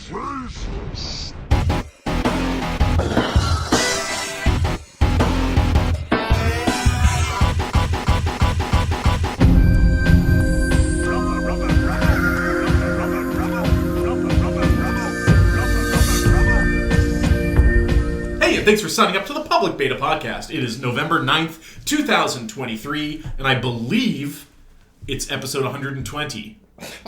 Thanks for signing up to the Public Beta Podcast. It is November 9th, 2023, and I believe it's episode 120.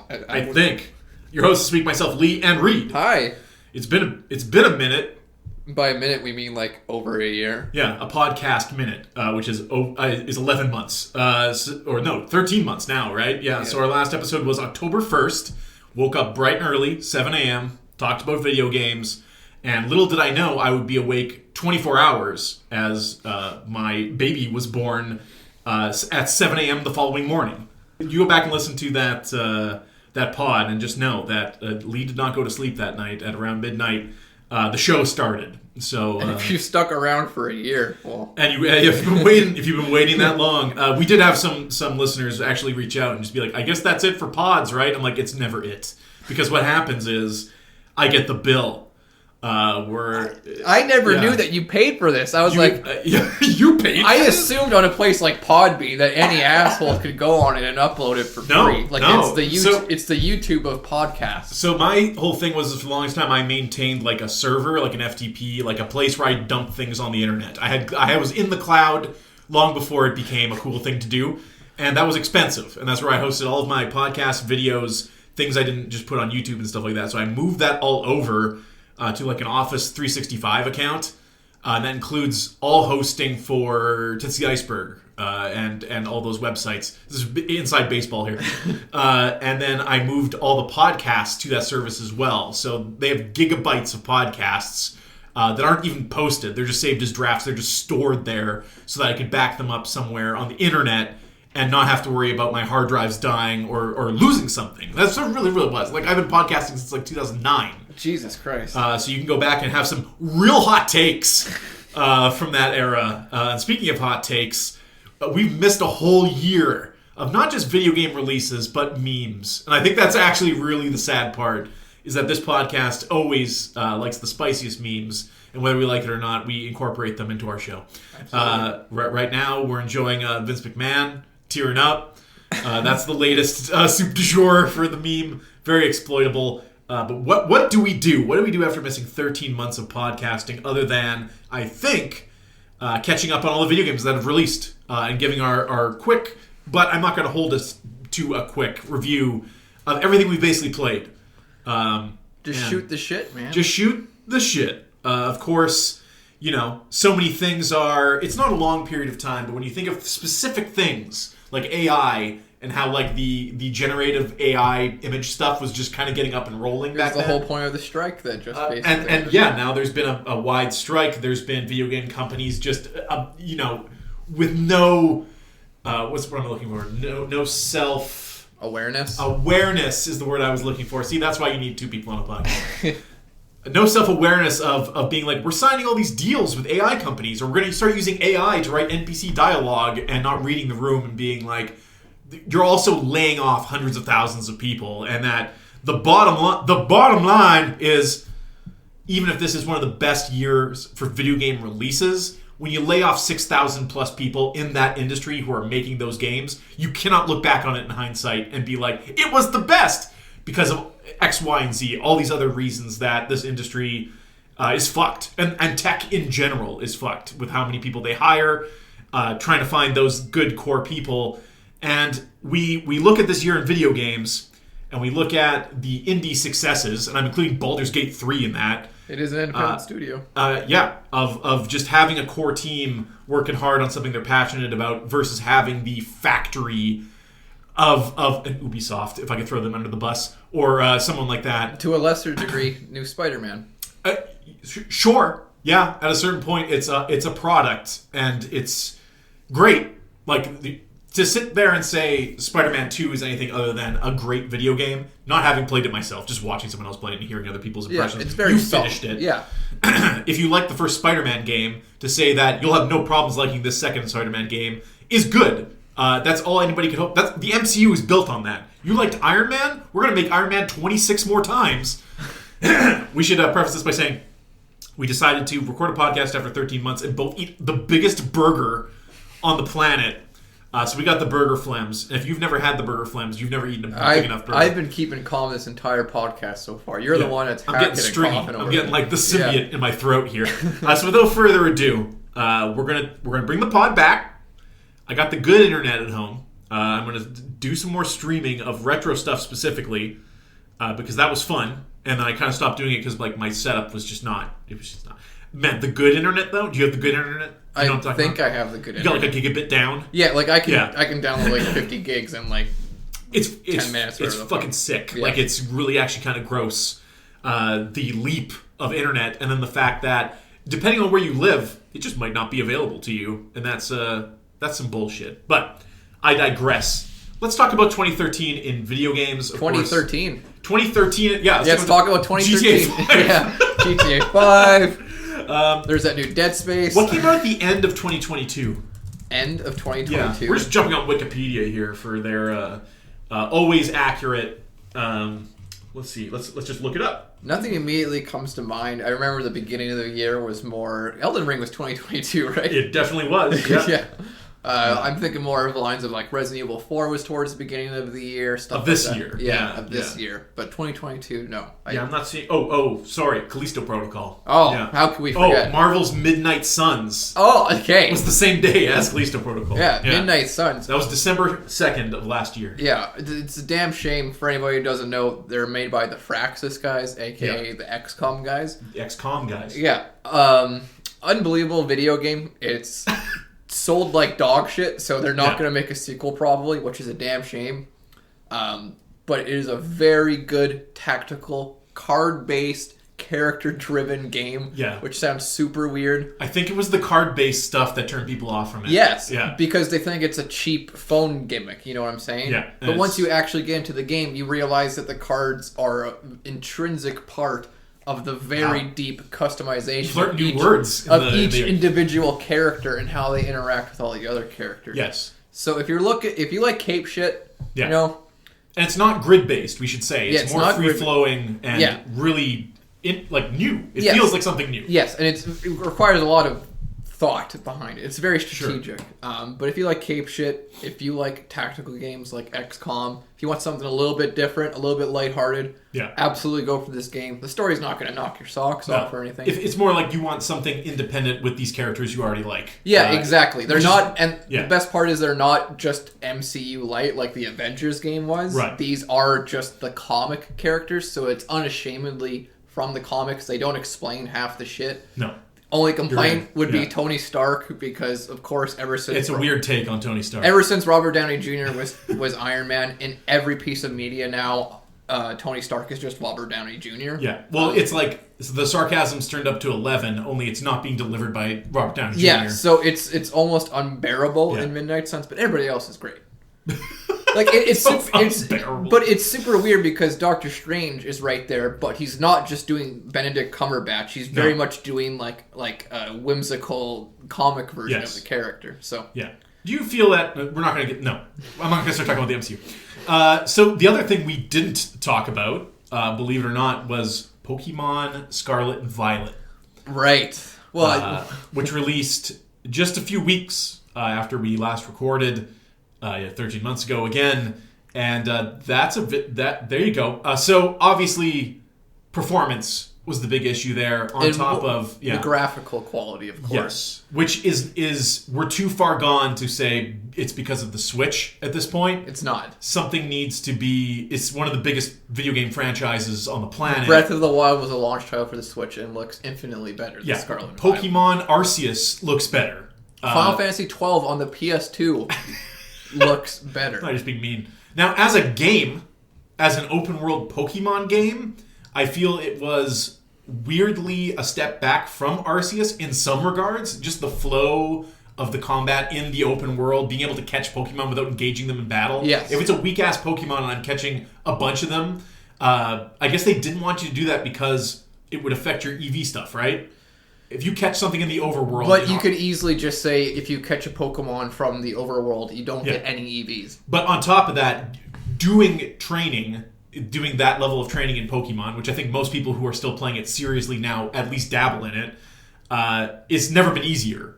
I think. Your hosts this week, myself, Lee, and Reed. Hi. It's been a minute. By a minute, we mean like over a year. Yeah, a podcast minute, which is 11 months. 13 months now, right? Yeah, so our last episode was October 1st. Woke up bright and early, 7 a.m., talked about video games, and little did I know I would be awake 24 hours as my baby was born at 7 a.m. the following morning. You go back and listen to that pod and just know that Lee did not go to sleep that night at around midnight. The show started. So and if you stuck around for a year, well, and if you've been waiting that long, we did have some listeners actually reach out and just be like, "I guess that's it for pods, right?" I'm like, "It's never it," because what happens is I get the bill. I never knew that you paid for this. I was you paid. I assumed on a place like Podbean that any asshole could go on it and upload it for free. It's the YouTube of podcasts. So my whole thing was, for the longest time, I maintained like a server, like an FTP, like a place where I dump things on the internet. I was in the cloud long before it became a cool thing to do, and that was expensive. And that's where I hosted all of my podcast videos, things I didn't just put on YouTube and stuff like that. So I moved that all over to like an Office 365 account. That includes all hosting for Tootsie Iceberg and all those websites. This is inside baseball here. And then I moved all the podcasts to that service as well. So they have gigabytes of podcasts that aren't even posted. They're just saved as drafts. They're just stored there so that I could back them up somewhere on the internet and not have to worry about my hard drives dying or losing something. That's what it really, really was. Like, I've been podcasting since like 2009. Jesus Christ. So you can go back and have some real hot takes from that era. And speaking of hot takes, we've missed a whole year of not just video game releases, but memes. And I think that's actually really the sad part, is that this podcast always likes the spiciest memes. And whether we like it or not, we incorporate them into our show. Right now, we're enjoying Vince McMahon tearing up. That's the latest soup du jour for the meme. Very exploitable. But what do we do? What do we do after missing 13 months of podcasting other than, I think, catching up on all the video games that have released and giving our quick, but I'm not going to hold us to a quick review of everything we've basically played. Shoot the shit, man. Just shoot the shit. Of course, so many things it's not a long period of time, but when you think of specific things like AI and how like the generative AI image stuff was just kind of getting up and rolling back then. That's the whole point of the strike that just basically... And now there's been a wide strike. There's been video game companies just, with no... what's the word I'm looking for? No self... Awareness? Awareness is the word I was looking for. See, that's why you need two people on a podcast. No self-awareness of being like, we're signing all these deals with AI companies, or we're going to start using AI to write NPC dialogue and not reading the room and being like... You're also laying off hundreds of thousands of people, and that the bottom line is, even if this is one of the best years for video game releases, when you lay off 6,000 plus people in that industry who are making those games, you cannot look back on it in hindsight and be like, it was the best because of X, Y, and Z, all these other reasons that this industry is fucked, and tech in general is fucked with how many people they hire, trying to find those good core people. And we look at this year in video games, and we look at the indie successes, and I'm including Baldur's Gate 3 in that. It is an independent studio. Of just having a core team working hard on something they're passionate about versus having the factory of an Ubisoft, if I could throw them under the bus, or someone like that. To a lesser degree, new Spider-Man. Sure, yeah. At a certain point, it's a product, and it's great. Like, to sit there and say Spider-Man 2 is anything other than a great video game, not having played it myself, just watching someone else play it and hearing other people's impressions. It's very finished it. Yeah. If you like the first Spider-Man game, to say that you'll have no problems liking this second Spider-Man game is good. That's all anybody could hope. The MCU is built on that. You liked Iron Man? We're going to make Iron Man 26 more times. we should preface this by saying we decided to record a podcast after 13 months and both eat the biggest burger on the planet. So we got the burger flems. And if you've never had the burger flems, you've never eaten a big enough burger. I've been keeping calm this entire podcast so far. You're the one that's hacking and coughing over. I'm getting like the symbiote in my throat here. So without further ado, we're gonna bring the pod back. I got the good internet at home. I'm gonna do some more streaming of retro stuff specifically because that was fun. And then I kind of stopped doing it because like my setup was just not. It was just not. Man, the good internet though. Do you have the good internet? I think I have the good internet. You got like a gigabit down? Yeah, like I can download like 50 gigs in like it's 10 minutes. It's fucking sick. Yeah. Like it's really actually kind of gross. The leap of internet, and then the fact that depending on where you live, it just might not be available to you, and that's some bullshit. But I digress. Let's talk about 2013 in video games. 2013. 2013. Yeah. Let's talk about 2013. GTA 5. Yeah. GTA 5. There's that new Dead Space. What came out at the end of 2022? End of 2022. Yeah. We're just jumping on Wikipedia here for their always accurate. Let's see. Let's just look it up. Nothing immediately comes to mind. I remember the beginning of the year was more. Elden Ring was 2022, right? It definitely was. Yeah. Yeah. I'm thinking more of the lines of like Resident Evil 4 was towards the beginning of the year. Stuff of this like year. Yeah, of this year. But 2022, no. I'm not seeing... Oh, sorry. Callisto Protocol. Oh, yeah. How could we forget? Oh, Marvel's Midnight Suns. Oh, okay. It was the same day as Callisto Protocol. Yeah, Midnight Suns. That was December 2nd of last year. Yeah, it's a damn shame for anybody who doesn't know. They're made by the Firaxis guys, a.k.a. the XCOM guys. The XCOM guys. Yeah. Unbelievable video game. It's... sold like dog shit, so they're not going to make a sequel probably, which is a damn shame. But it is a very good tactical, card-based, character-driven game, which sounds super weird. I think it was the card-based stuff that turned people off from it. Yes, because they think it's a cheap phone gimmick, you know what I'm saying? Yeah. But once you actually get into the game, you realize that the cards are an intrinsic part of the very deep customization of each individual character and how they interact with all the other characters. Yes. So if you like cape shit, you know, and it's not grid based, we should say. It's more free flowing and really new. It feels like something new. Yes, and it requires a lot of thought behind it. It's very strategic. Sure. But if you like cape shit, if you like tactical games like XCOM, if you want something a little bit different, a little bit lighthearted, absolutely go for this game. The story's not going to knock your socks off or anything. It's more like you want something independent with these characters you already like. Yeah, exactly. They're not, and the best part is they're not just MCU light like the Avengers game was. Right. These are just the comic characters, so it's unashamedly from the comics. They don't explain half the shit. No. Only complaint would be Tony Stark because, of course, ever since... It's a weird take on Tony Stark. Ever since Robert Downey Jr. was Iron Man, in every piece of media now, Tony Stark is just Robert Downey Jr. Yeah. Well, it's like the sarcasm's turned up to 11, only it's not being delivered by Robert Downey Jr. Yeah, so it's almost unbearable in Midnight Suns, but everybody else is great. Like it's super weird because Doctor Strange is right there, but he's not just doing Benedict Cumberbatch. He's very much doing like a whimsical comic version of the character. So do you feel that we're not going to get? No, I'm not going to start talking about the MCU. So the other thing we didn't talk about, believe it or not, was Pokemon Scarlet and Violet. Right. Well, which released just a few weeks after we last recorded. 13 months ago again, and there you go. So obviously performance was the big issue there on top of the graphical quality, of course. Yes, which is we're too far gone to say it's because of the Switch at this point. It's not. Something needs to be. It's one of the biggest video game franchises on the planet. Breath of the Wild was a launch title for the Switch and looks infinitely better than Scarlet and Violet. Pokemon Arceus looks better. Final Fantasy 12 on the PS2 looks better. I'm just being mean. Now, as a game, as an open world Pokemon game, I feel it was weirdly a step back from Arceus in some regards. Just the flow of the combat in the open world, being able to catch Pokemon without engaging them in battle. Yes. If it's a weak ass Pokemon and I'm catching a bunch of them, I guess they didn't want you to do that because it would affect your EV stuff, right? If you catch something in the overworld... But you could easily just say, if you catch a Pokemon from the overworld, you don't get any EVs. But on top of that, doing training doing that level of training in Pokemon, which I think most people who are still playing it seriously now at least dabble in it, it's never been easier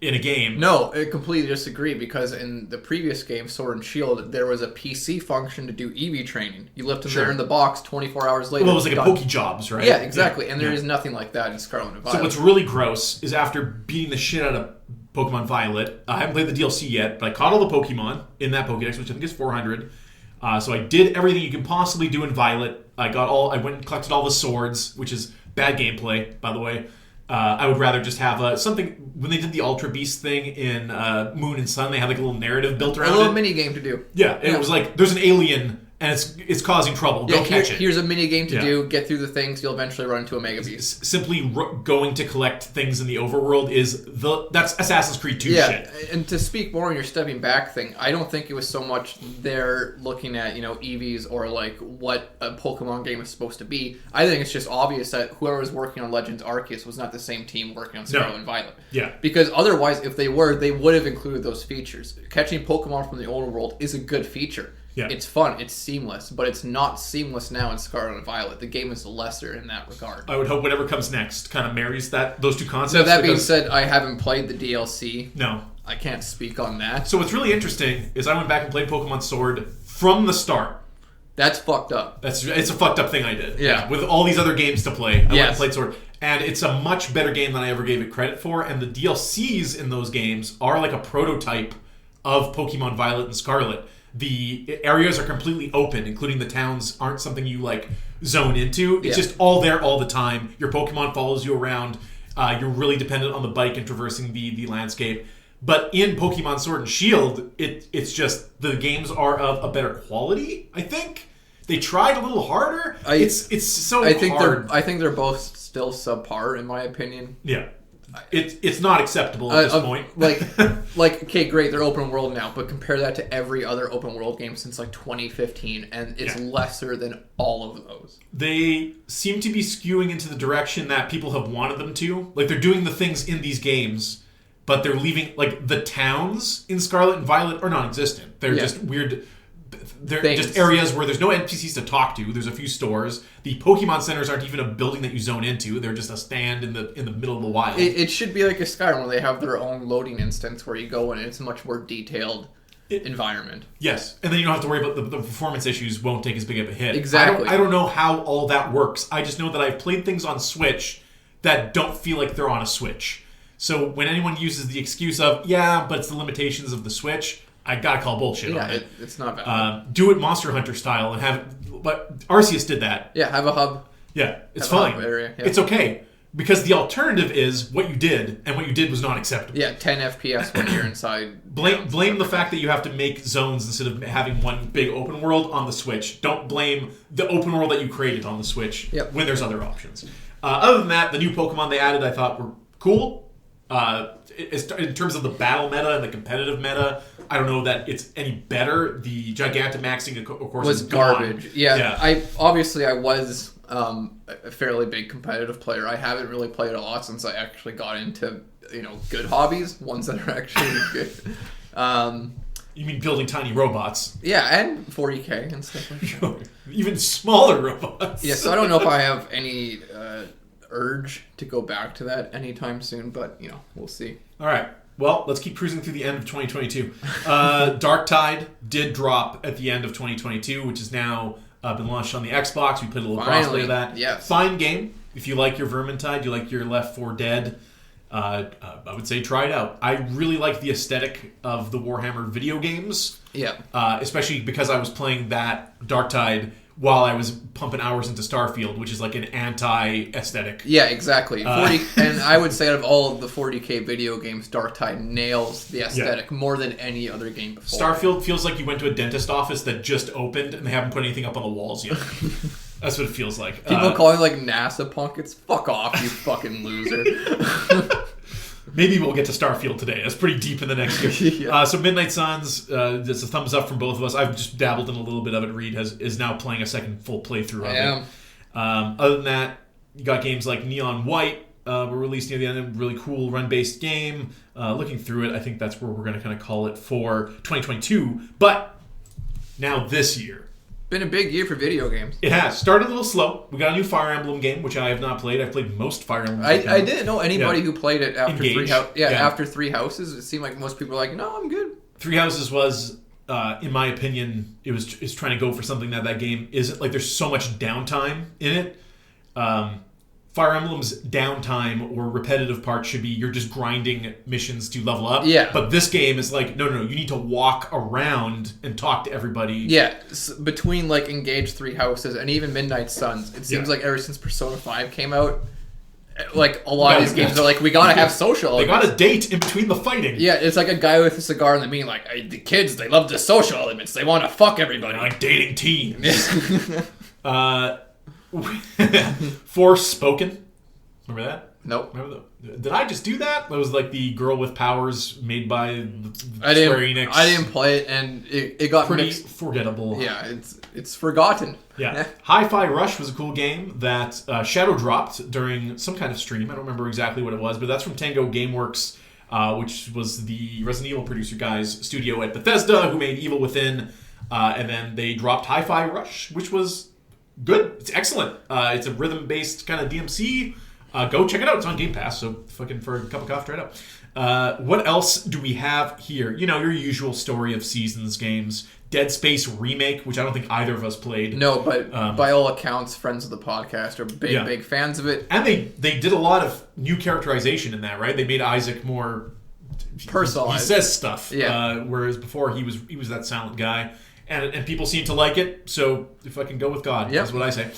in a game. No, I completely disagree, because in the previous game, Sword and Shield, there was a PC function to do EV training. You left them there in the box 24 hours later. Well, it was like a Pokejobs, right? Yeah, exactly. And there is nothing like that in Scarlet and Violet. So what's really gross is after beating the shit out of Pokemon Violet, I haven't played the DLC yet, but I caught all the Pokemon in that Pokedex, which I think is 400. So I did everything you can possibly do in Violet. I went and collected all the swords, which is bad gameplay, by the way. I would rather just have something. When they did the Ultra Beast thing in Moon and Sun, they had like a little narrative built around it. A little mini game to do. Yeah, it was like there's an alien and it's causing trouble. Go catch it. Here's a mini game to do. Get through the things. You'll eventually run into a Mega Beast. Simply going to collect things in the overworld that's Assassin's Creed 2 shit. And to speak more on your stepping back thing, I don't think it was so much they're looking at EVs or like what a Pokemon game is supposed to be. I think it's just obvious that whoever was working on Legends Arceus was not the same team working on Scarlet and Violet. Yeah. Because otherwise, if they were, they would have included those features. Catching Pokemon from the overworld is a good feature. Yeah. It's fun, it's seamless, but it's not seamless now in Scarlet and Violet. The game is lesser in that regard. I would hope whatever comes next kind of marries those two concepts. So that being said, I haven't played the DLC. No. I can't speak on that. So what's really interesting is I went back and played Pokemon Sword from the start. That's fucked up. It's a fucked up thing I did. Yeah. With all these other games to play, I went and played Sword. And it's a much better game than I ever gave it credit for. And the DLCs in those games are like a prototype of Pokemon Violet and Scarlet. The areas are completely open, including the towns aren't something you like zone into. It's just all there all the time. Your Pokemon follows you around. You're really dependent on the bike and traversing the landscape. But in Pokemon Sword and Shield, it's just the games are of a better quality, I think. They tried a little harder. It's so hard. I think they're both still subpar, in my opinion. Yeah. It's not acceptable at this point. Okay, great, they're open world now, but compare that to every other open world game since like 2015, and it's lesser than all of those. They seem to be skewing into the direction that people have wanted them to. Like, they're doing the things in these games, but they're leaving, like, the towns in Scarlet and Violet are non-existent. They're just weird. They're just areas where there's no NPCs to talk to. There's a few stores. The Pokemon centers aren't even a building that you zone into. They're just a stand in the middle of the wild. It should be like a Skyrim where they have their own loading instance where you go in and it's a much more detailed environment. Yes, and then you don't have to worry about the performance issues won't take as big of a hit. Exactly. I don't know how all that works. I just know that I've played things on Switch that don't feel like they're on a Switch. So when anyone uses the excuse of, but it's the limitations of the Switch, I gotta call bullshit on it. It's not valid. Do it Monster Hunter style and have... But Arceus did that. Yeah, have a hub. Yeah, it's fine. Area, It's okay. Because the alternative is what you did, and what you did was not acceptable. Yeah, 10 FPS when you're inside. Blame the fact that you have to make zones instead of having one big open world on the Switch. Don't blame the open world that you created on the Switch when there's other options. Other than that, the new Pokemon they added I thought were cool. In terms of the battle meta and the competitive meta, I don't know that it's any better. The Gigantamaxing, of course, was garbage. Yeah, I was a fairly big competitive player. I haven't really played a lot since I actually got into good hobbies, ones that are actually good. You mean building tiny robots? Yeah, and 40K and stuff like that. Even smaller robots. Yeah, so I don't know if I have any urge to go back to that anytime soon, but we'll see. All right. Well, let's keep cruising through the end of 2022. Dark Tide did drop at the end of 2022, which has now been launched on the Xbox. We played a little crossplay of that. Yes. Fine game. If you like your Vermintide, you like your Left 4 Dead, I would say try it out. I really like the aesthetic of the Warhammer video games. Yeah. Especially because I was playing that Dark Tide while I was pumping hours into Starfield, which is like an anti-aesthetic. Yeah, exactly. And I would say out of all of the 40K video games, Dark Tide nails the aesthetic more than any other game before. Starfield feels like you went to a dentist office that just opened and they haven't put anything up on the walls yet. That's what it feels like. People calling like NASA punk, it's fuck off, you fucking loser. Maybe we'll get to Starfield today. That's pretty deep in the next year. So Midnight Suns, it's a thumbs up from both of us. I've just dabbled in a little bit of it. Reed is now playing a second full playthrough of it. Other than that, you got games like Neon White were released near the end. A really cool run-based game. Looking through it, I think that's where we're going to kind of call it for 2022. But now this year, been a big year for video games. It has. Started a little slow. We got a new Fire Emblem game, which I have not played. I've played most Fire Emblem games. I didn't know anybody who played it after Engage. after Three Houses. It seemed like most people were like, no, I'm good. Three Houses was, in my opinion, is trying to go for something that game isn't. Like, there's so much downtime in it. Fire Emblem's downtime or repetitive part should be you're just grinding missions to level up. Yeah. But this game is like, no, you need to walk around and talk to everybody. Yeah, between like Engage, Three Houses, and even Midnight Suns, it seems like ever since Persona 5 came out, like a lot of these games are like, we gotta have social. They got a date in between the fighting. Yeah, it's like a guy with a cigar and the mean like, the kids, they love the social elements. They want to fuck everybody. Like dating teens. Forspoken. Remember that? Nope. Did I just do that? That was like the girl with powers made by Square Enix. I didn't play it, and it got pretty mixed. Forgettable. Yeah, it's forgotten. Yeah. Hi-Fi Rush was a cool game that shadow dropped during some kind of stream. I don't remember exactly what it was, but that's from Tango Gameworks, which was the Resident Evil producer guys' studio at Bethesda, who made Evil Within, and then they dropped Hi-Fi Rush, which was good. It's excellent. It's a rhythm-based kind of DMC. Go check it out. It's on Game Pass, so fucking for a cup of coffee right up. What else do we have here? You know, your usual story of seasons games. Dead Space Remake, which I don't think either of us played. No, but by all accounts, friends of the podcast are big fans of it. And they did a lot of new characterization in that, right? They made Isaac more personalized. He says stuff. Yeah. Whereas before he was that silent guy. And people seem to like it, so if I can go with God, that's what I say.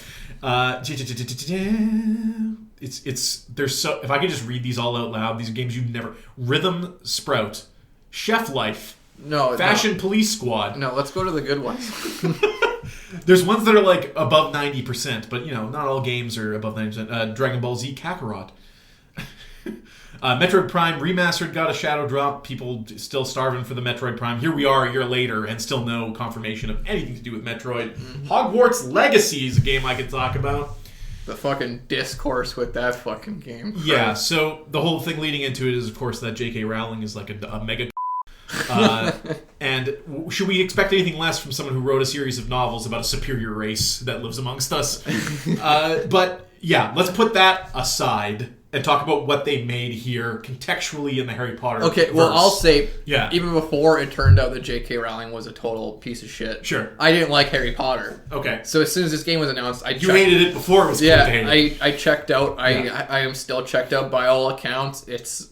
There's so if I could just read these all out loud, these are games you'd never. Rhythm Sprout, Chef Life, Fashion Police Squad. No, let's go to the good ones. There's ones that are like above 90%, but you know, not all games are above 90%. Dragon Ball Z Kakarot. Metroid Prime Remastered got a shadow drop. People still starving for the Metroid Prime. Here we are a year later and still no confirmation of anything to do with Metroid. Mm-hmm. Hogwarts Legacy is a game I could talk about. The fucking discourse with that fucking game. Yeah, so the whole thing leading into it is, of course, that J.K. Rowling is like a mega and should we expect anything less from someone who wrote a series of novels about a superior race that lives amongst us? But yeah, let's put that aside and talk about what they made here contextually in the Harry Potter Okay, well, verse. I'll say, even before it turned out that J.K. Rowling was a total piece of shit, sure, I didn't like Harry Potter. Okay. So as soon as this game was announced, You hated it before it was cool to hate it. I checked out. I am still checked out by all accounts. It's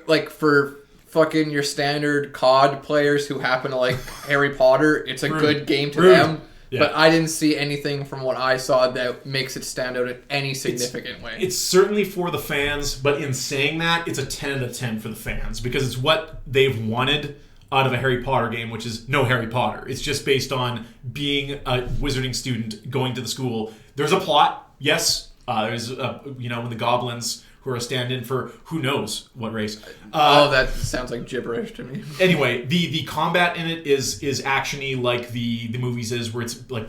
like for fucking your standard COD players who happen to like Harry Potter, it's a good game to them. Yeah. But I didn't see anything from what I saw that makes it stand out in any significant way. It's certainly for the fans, but in saying that, it's a 10 out of 10 for the fans because it's what they've wanted out of a Harry Potter game, which is no Harry Potter. It's just based on being a wizarding student going to the school. There's a plot, yes. There's when the goblins who are a stand-in for who knows what race. That sounds like gibberish to me. Anyway, the combat in it is actiony like the movies is, where it's like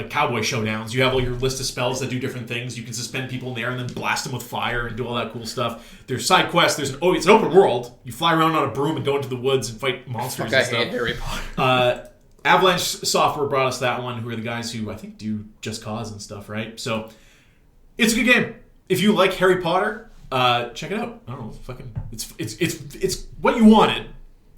cowboy showdowns. You have all your list of spells that do different things. You can suspend people in the air and then blast them with fire and do all that cool stuff. There's side quests. It's an open world. You fly around on a broom and go into the woods and fight monsters and stuff. I hate Harry Potter. Avalanche Software brought us that one, who are the guys who I think do Just Cause and stuff, right? So it's a good game. If you like Harry Potter, check it out. I don't know, fucking, it's what you wanted.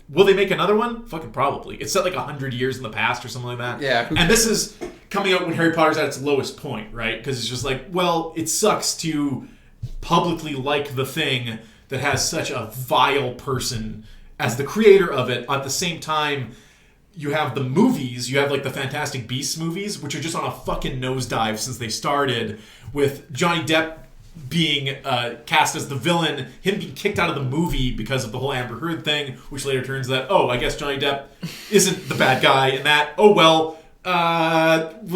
Will they make another one? Fucking probably. It's set like 100 years in the past or something like that. Yeah. And this is coming out when Harry Potter's at its lowest point, right? Because it's just like, well, it sucks to publicly like the thing that has such a vile person as the creator of it. At the same time, you have the movies, you have like the Fantastic Beasts movies, which are just on a fucking nosedive since they started, with Johnny Depp being cast as the villain, him being kicked out of the movie because of the whole Amber Heard thing, which later turns that, I guess Johnny Depp isn't the bad guy, and that, we'll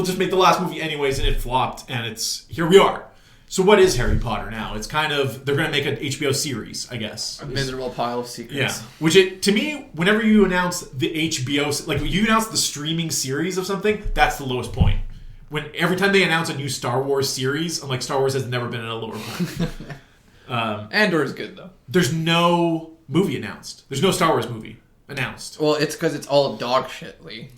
just make the last movie anyways, and it flopped, and here we are. So what is Harry Potter now? It's kind of, they're going to make an HBO series, I guess. A miserable pile of secrets. Yeah. Which, to me, whenever you announce the HBO, like when you announce the streaming series of something, that's the lowest point. When every time they announce a new Star Wars series, I'm like, Star Wars has never been at a lower point. Andor is good, though. There's no movie announced. There's no Star Wars movie. announced. Well, it's because it's all dog shit, Lee.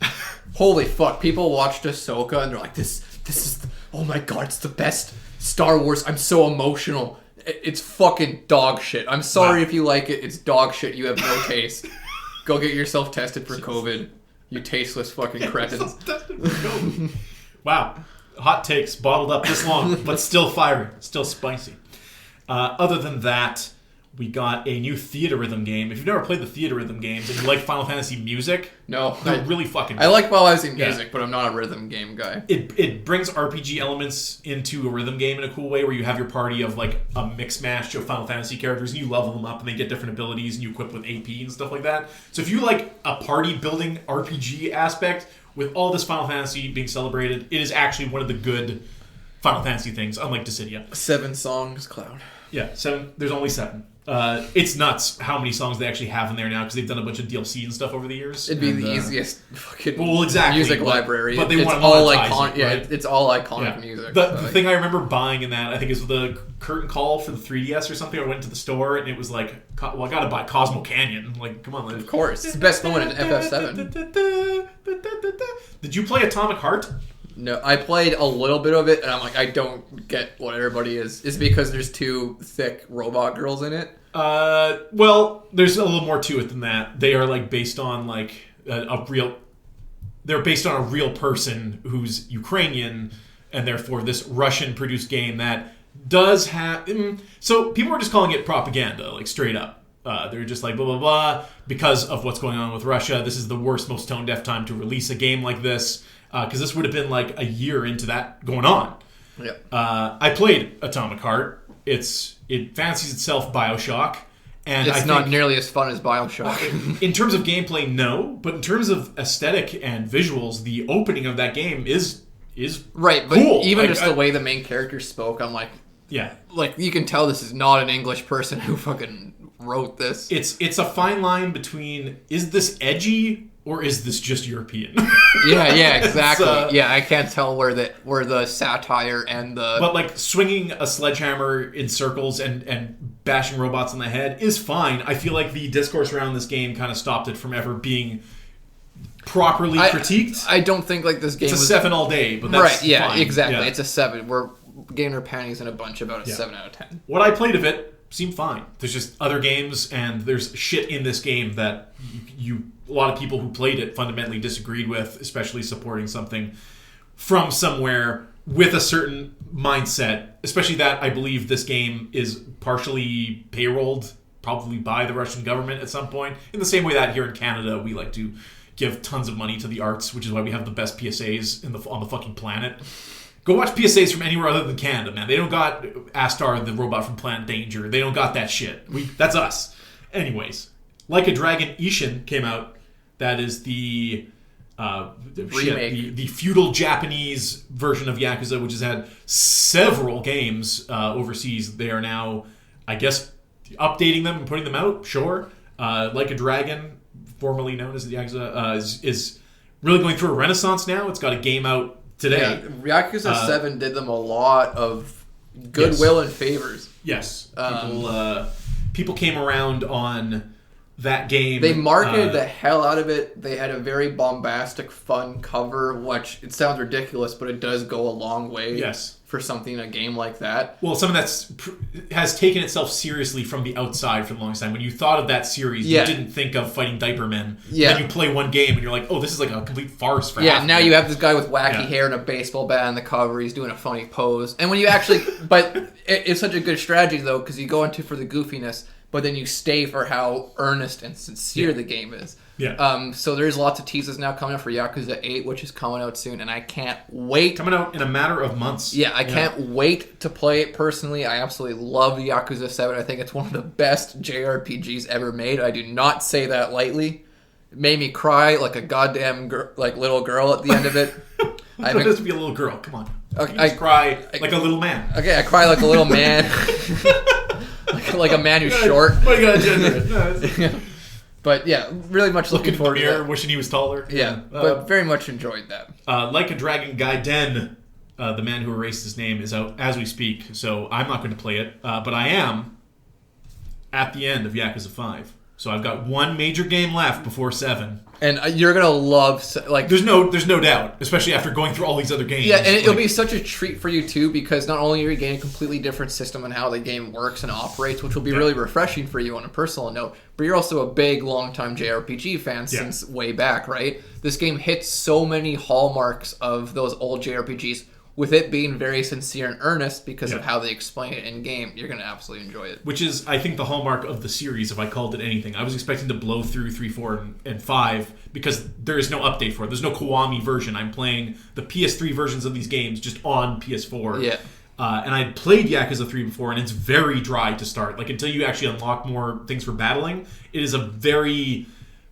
Holy fuck! People watched Ahsoka and they're like, "This is oh my god, it's the best Star Wars." I'm so emotional. It's fucking dog shit. I'm sorry if you like it. It's dog shit. You have no taste. Go get yourself tested for COVID. You tasteless fucking cretins. Wow. Hot takes bottled up this long, but still fiery, still spicy. Other than that, we got a new Theater Rhythm game. If you've never played the Theater Rhythm games and you like Final Fantasy music, no, they're really fucking good. I like Final Fantasy music, but I'm not a rhythm game guy. It brings RPG elements into a rhythm game in a cool way where you have your party of like a mix mash of Final Fantasy characters and you level them up and they get different abilities and you equip with AP and stuff like that. So if you like a party building RPG aspect with all this Final Fantasy being celebrated, it is actually one of the good Final Fantasy things, unlike Dissidia. 7 songs, Cloud. Yeah, 7. There's only 7. It's nuts how many songs they actually have in there now because they've done a bunch of DLC and stuff over the years. It'd be the easiest fucking music library. But they it's want to all monetize it, right? It's all iconic music. The thing I remember buying in that, I think, is the curtain call for the 3DS or something. I went to the store and it was like, well, I gotta buy Cosmo Canyon. Like, come on. Of course. It's the best moment in FF7. Did you play Atomic Heart? No, I played a little bit of it, and I'm like, I don't get what everybody is. Is it because there's 2 thick robot girls in it? Well, there's a little more to it than that. They are like based on like a real. They're based on a real person who's Ukrainian, and therefore this Russian-produced game that does have. So people were just calling it propaganda, like straight up. They're just like blah blah blah because of what's going on with Russia. This is the worst, most tone-deaf time to release a game like this. Because this would have been like a year into that going on. Yep. I played Atomic Heart. It fancies itself BioShock, and it's not nearly as fun as BioShock. In terms of gameplay, no, but in terms of aesthetic and visuals, the opening of that game is right. But cool. even just the way the main character spoke, I'm like, yeah, like you can tell this is not an English person who fucking wrote this. It's a fine line between is this edgy or is this just European? yeah, exactly. I can't tell where the satire and the... But like swinging a sledgehammer in circles and bashing robots on the head is fine. I feel like the discourse around this game kind of stopped it from ever being properly critiqued. I don't think like this game was 7 all day, but that's right. Yeah, fine. exactly. Yeah. It's a 7. We're getting our panties in a bunch about a 7 out of 10. What I played of it seemed fine. There's just other games, and there's shit in this game that a lot of people who played it fundamentally disagreed with, especially supporting something from somewhere with a certain mindset, especially that I believe this game is partially payrolled probably by the Russian government at some point, in the same way that here in Canada we like to give tons of money to the arts, which is why we have the best PSAs on the fucking planet. Go watch PSAs from anywhere other than Canada, man. They don't got Astar, the robot from Planet Danger. They don't got that shit. That's us. Anyways, Like a Dragon Ishin came out. That is the remake. The feudal Japanese version of Yakuza, which has had several games overseas. They are now, I guess, updating them and putting them out. Sure. Like a Dragon, formerly known as the Yakuza, is really going through a renaissance now. It's got a game out today. Yeah, Yakuza 7 did them a lot of goodwill and favors. Yes. People came around on that game. They marketed the hell out of it. They had a very bombastic, fun cover, which it sounds ridiculous, but it does go a long way for something, a game like that. Well, something that's has taken itself seriously from the outside for the longest time. When you thought of that series, you didn't think of fighting diaper men. Then you play one game and you're like, oh, this is like a complete farce for half now you have this guy with wacky hair and a baseball bat on the cover. He's doing a funny pose. And when you actually... but it's such a good strategy, though, because you go into for the goofiness, but then you stay for how earnest and sincere the game is. Yeah. So there's lots of teases now coming up for Yakuza 8, which is coming out soon, and I can't wait. Coming out in a matter of months. Yeah, I can't wait to play it personally. I absolutely love Yakuza 7. I think it's one of the best JRPGs ever made. I do not say that lightly. It made me cry like a goddamn little girl at the end of it. I mean, just be a little girl. Come on. Okay, I cry like a little man. Okay, I cry like a little man. like a man who's short. What you got gender? But yeah, really much looking forward in the mirror, to that. wishing he was taller. Yeah, but very much enjoyed that. Like a Dragon Gaiden, the man who erased his name, is out as we speak, so I'm not going to play it. But I am at the end of Yakuza 5. So I've got one major game left before 7. And you're gonna love there's no doubt, especially after going through all these other games. Yeah, and it'll be such a treat for you too, because not only are you getting a completely different system on how the game works and operates, which will be really refreshing for you on a personal note, but you're also a big, long-time JRPG fan since way back, right? This game hits so many hallmarks of those old JRPGs, with it being very sincere and earnest because of how they explain it in game. You're going to absolutely enjoy it. Which is, I think, the hallmark of the series, if I called it anything. I was expecting to blow through 3, 4, and 5 because there is no update for it. There's no Kiwami version. I'm playing the PS3 versions of these games just on PS4. Yeah. And I'd played Yakuza 3 before, and it's very dry to start. Like, until you actually unlock more things for battling, it is a very,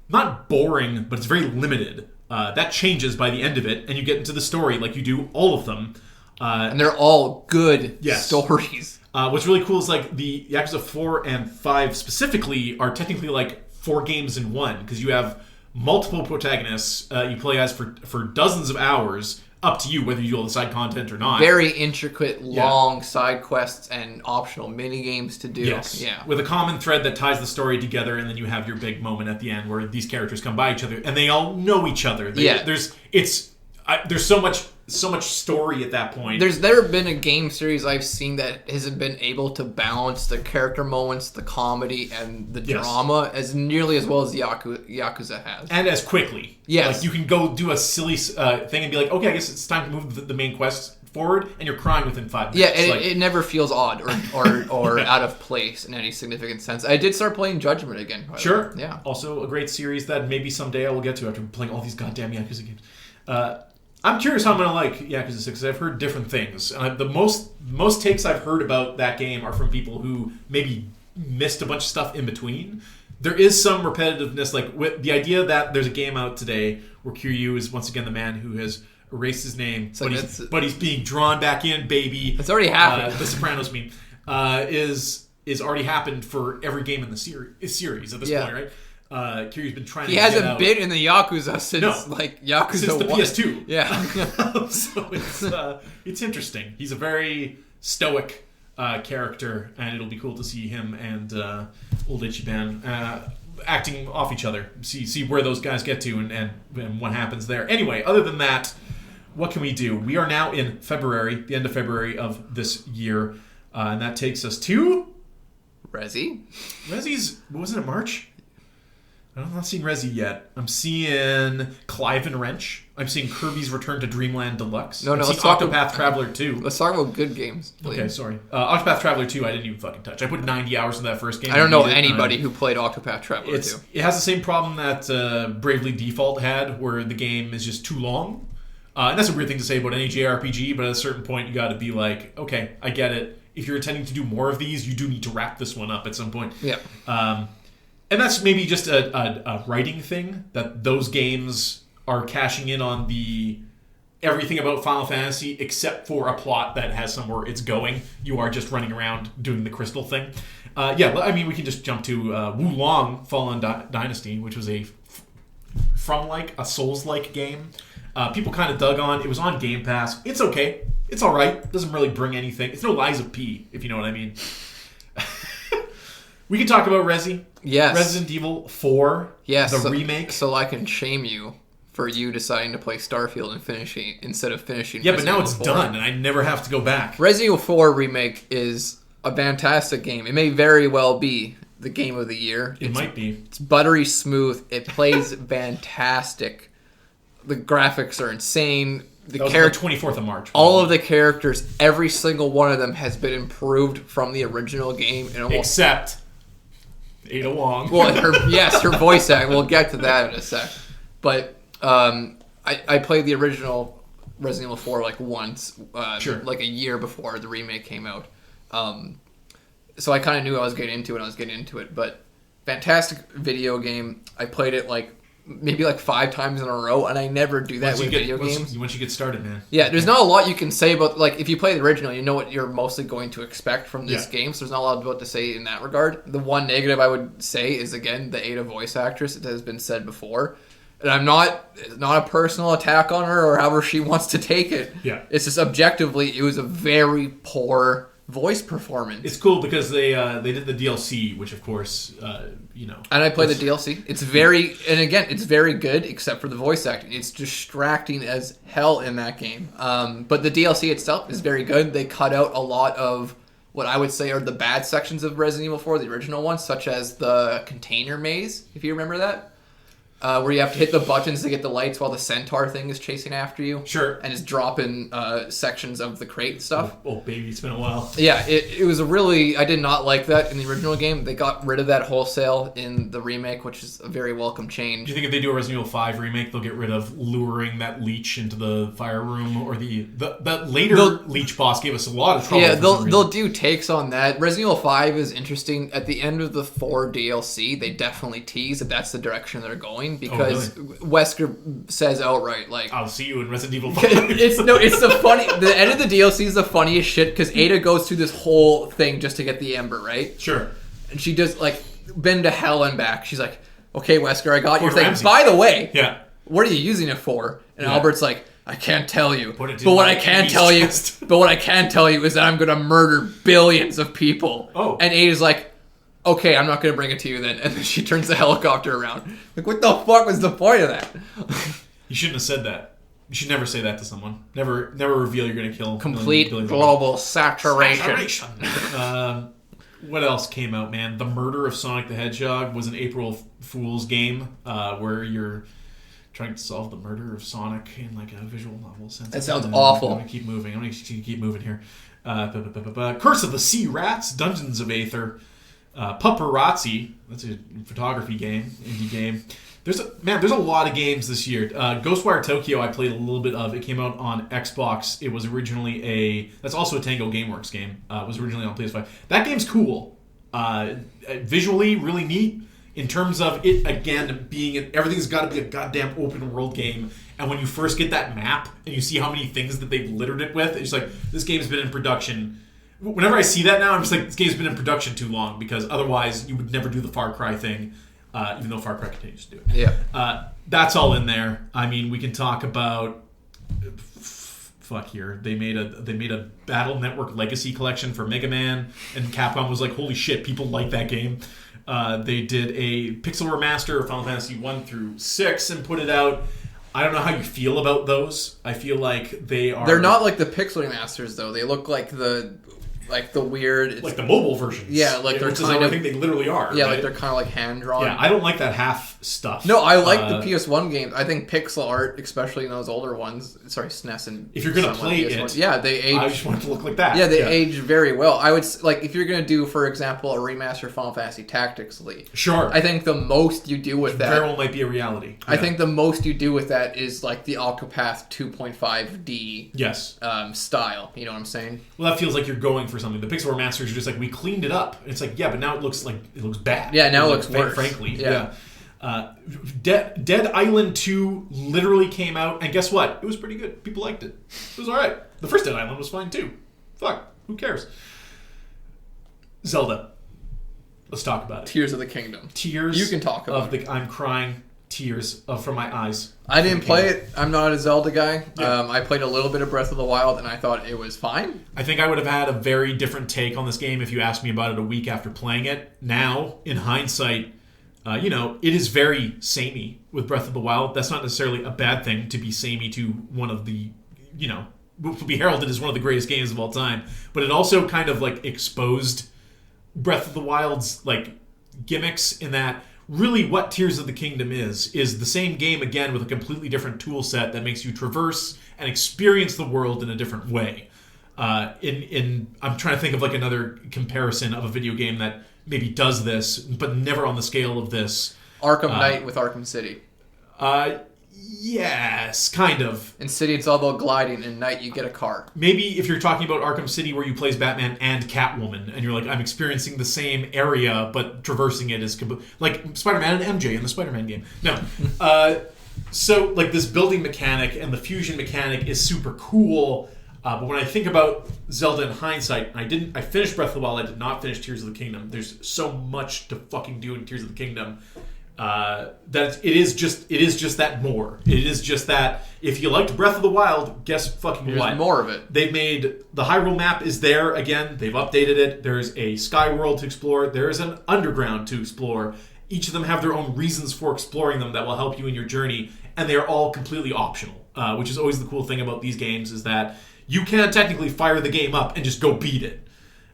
not boring, but it's very limited. That changes by the end of it, and you get into the story like you do all of them. And they're all good stories. What's really cool is like the Yakuza 4 and 5 specifically are technically like 4 games in one, because you have multiple protagonists you play as for dozens of hours, up to you whether you do all the side content or not. Very intricate, long side quests and optional mini games to do. Yes. Yeah. With a common thread that ties the story together, and then you have your big moment at the end where these characters come by each other and they all know each other. There's so much story at that point. There's never been a game series I've seen that hasn't been able to balance the character moments, the comedy, and the drama as nearly as well as Yakuza has. And as quickly. Yes. Like, you can go do a silly thing and be like, okay, I guess it's time to move the main quest forward, and you're crying within 5 minutes. Yeah, and it never feels odd or out of place in any significant sense. I did start playing Judgment again. Sure. Yeah. Also a great series that maybe someday I will get to after playing all these goddamn Yakuza games. I'm curious how I'm going to like Yakuza 6, because I've heard different things. The most takes I've heard about that game are from people who maybe missed a bunch of stuff in between. There is some repetitiveness, like with the idea that there's a game out today where Kiryu is once again the man who has erased his name, but he's being drawn back in, baby. It's already happened. The Sopranos meme is already happened for every game in the series at this point, right? Kiryu's been trying to get out. He hasn't been in the Yakuza since Yakuza since the 1. PS2. Yeah. So it's interesting. He's a very stoic character, and it'll be cool to see him and old Ichiban acting off each other. See where those guys get to and what happens there. Anyway, other than that, what can we do? We are now in February, the end of February of this year, and that takes us to Resi. Resi's, wasn't it March? I'm not seeing Resi yet. I'm seeing Clive and Wrench. I'm seeing Kirby's Return to Dreamland Deluxe. No, let's talk about Octopath Traveler 2. Let's talk about good games, please. Okay, sorry. Octopath Traveler 2, I didn't even fucking touch. I put 90 hours in that first game. I don't know anybody who played Octopath Traveler 2. It has the same problem that Bravely Default had, where the game is just too long. And that's a weird thing to say about any JRPG, but at a certain point, you got to be like, okay, I get it. If you're intending to do more of these, you do need to wrap this one up at some point. Yeah. And that's maybe just a writing thing, that those games are cashing in on the everything about Final Fantasy except for a plot that has somewhere it's going. You are just running around doing the crystal thing. I mean, we can just jump to Wulong Fallen Dynasty, which was a Souls-like game. People kind of dug on. It was on Game Pass. It's okay. It's all right. It doesn't really bring anything. It's no Lies of P, if you know what I mean. We can talk about Resi. Yes. Resident Evil 4. Yes. The remake. So I can shame you for you deciding to play Starfield and finishing instead of finishing. Yeah, but now it's done, and I never have to go back. Resident Evil 4 remake is a fantastic game. It may very well be the game of the year. It might be. It's buttery smooth. It plays fantastic. The graphics are insane. That was the 24th of March. All of the characters, every single one of them has been improved from the original game. Except Ada Wong. Well, her voice act. We'll get to that in a sec. But I played the original Resident Evil 4 like once, like a year before the remake came out. So I kind of knew I was getting into it. But fantastic video game. I played it maybe 5 times in a row, and I never do that with video games. Once you get started, man. Yeah, there's not a lot you can say about, if you play the original, you know what you're mostly going to expect from this game, so there's not a lot to say in that regard. The one negative I would say is, again, the Ada voice actress. It has been said before. And it's not a personal attack on her or however she wants to take it. Yeah. It's just objectively, it was a very poor voice performance. It's cool because they did the DLC, which of course, And I played the DLC. It's very good except for the voice acting. It's distracting as hell in that game. But the DLC itself is very good. They cut out a lot of what I would say are the bad sections of Resident Evil 4, the original ones, such as the container maze, if you remember that. Where you have to hit the buttons to get the lights while the centaur thing is chasing after you. Sure. And is dropping sections of the crate and stuff. Oh, baby, it's been a while. Yeah, it was I did not like that in the original game. They got rid of that wholesale in the remake, which is a very welcome change. Do you think if they do a Resident Evil 5 remake, they'll get rid of luring that leech into the fire room? Or that later leech boss gave us a lot of trouble. Yeah, they'll do takes on that. Resident Evil 5 is interesting. At the end of the 4 DLC, they definitely tease that that's the direction they're going. Because Wesker says outright, like, I'll see you in Resident Evil 5. it's the funny. The end of the DLC is the funniest shit because Ada goes through this whole thing just to get the Ember, right? Sure. And she does like been to hell and back. She's like, "Okay, Wesker, I got your thing. Ramsey. By the way, Yeah. what are you using it for?" And Albert's like, "I can't tell you. But what I can tell you is that I'm gonna murder billions of people." Oh. And Ada's like, "Okay, I'm not going to bring it to you then." And then she turns the helicopter around. Like, what the fuck was the point of that? You shouldn't have said that. You should never say that to someone. Never reveal you're going to kill. Complete billions global saturation. What else came out, man? The Murder of Sonic the Hedgehog was an April Fool's game where you're trying to solve the murder of Sonic in like a visual novel sense. That sounds awful. I'm going to keep moving. Here. Curse of the Sea Rats, Dungeons of Aether. Paparazzi, that's a photography game, indie game. There's a lot of games this year. Ghostwire Tokyo I played a little bit of. It came out on Xbox. It was originally that's also a Tango Gameworks game. It was originally on PS5. That game's cool. Visually really neat. In terms of it, again, everything's got to be a goddamn open world game. And when you first get that map and you see how many things that they've littered it with, it's like, this game's been in production. Whenever I see that now, I'm just like, this game's been in production too long, because otherwise you would never do the Far Cry thing, even though Far Cry continues to do it. Yeah. That's all in there. I mean, we can talk about here. They made a Battle Network Legacy collection for Mega Man, and Capcom was like, holy shit, people like that game. They did a pixel remaster of Final Fantasy 1 through 6 and put it out. I don't know how you feel about those. I feel like they're not like the pixel remasters though. They look like the weird, like the mobile versions. Yeah, like they're kind of. I think they literally are. Yeah, right? like they're kind of like hand drawn. Yeah, I don't like that half stuff. No, I like the PS1 games. I think pixel art, especially in those older ones. Sorry, SNES and. If you're gonna play it, yeah, they age. I just want it to look like that. Yeah, they age very well. I would like if you're gonna do, for example, a remaster of Final Fantasy Tactics League. Sure. I think the most you do with that very well might be a reality. Yeah. I think the most you do with that is like the Octopath 2.5D. Yes. Style. You know what I'm saying? Well, that feels like you're going for something. The pixel remasters are just like, we cleaned it up. And it's like, yeah, but now it looks bad. Yeah, now it looks worse. Frankly, yeah. Dead Island 2 literally came out, and guess what? It was pretty good. People liked it. It was all right. The first Dead Island was fine too. Fuck, who cares? Zelda. Let's talk about it. Tears of the Kingdom. Tears. You can talk about it. I'm crying. Tears from my eyes. I didn't play it. I'm not a Zelda guy. Yeah. I played a little bit of Breath of the Wild, and I thought it was fine. I think I would have had a very different take on this game if you asked me about it a week after playing it. Now, in hindsight, it is very samey with Breath of the Wild. That's not necessarily a bad thing to be samey to one of the, will be heralded as one of the greatest games of all time. But it also kind of like exposed Breath of the Wild's like gimmicks in that really what Tears of the Kingdom is the same game again with a completely different tool set that makes you traverse and experience the world in a different way. I'm trying to think of like another comparison of a video game that maybe does this, but never on the scale of this. Arkham Knight with Arkham City. Yes, kind of. In City, it's all about gliding. In Night, you get a car. Maybe if you're talking about Arkham City where you play as Batman and Catwoman, and you're like, I'm experiencing the same area, but traversing it is like Spider-Man and MJ in the Spider-Man game. No. So, like, this building mechanic and the fusion mechanic is super cool, but when I think about Zelda in hindsight, I finished Breath of the Wild, I did not finish Tears of the Kingdom. There's so much to fucking do in Tears of the Kingdom. That it is just that more. It is just that if you liked Breath of the Wild, guess fucking There's what? more of it. They've made the Hyrule map is there again. They've updated it. There's a Sky World to explore. There is an Underground to explore. Each of them have their own reasons for exploring them that will help you in your journey, and they are all completely optional. Which is always the cool thing about these games is that you can technically fire the game up and just go beat it,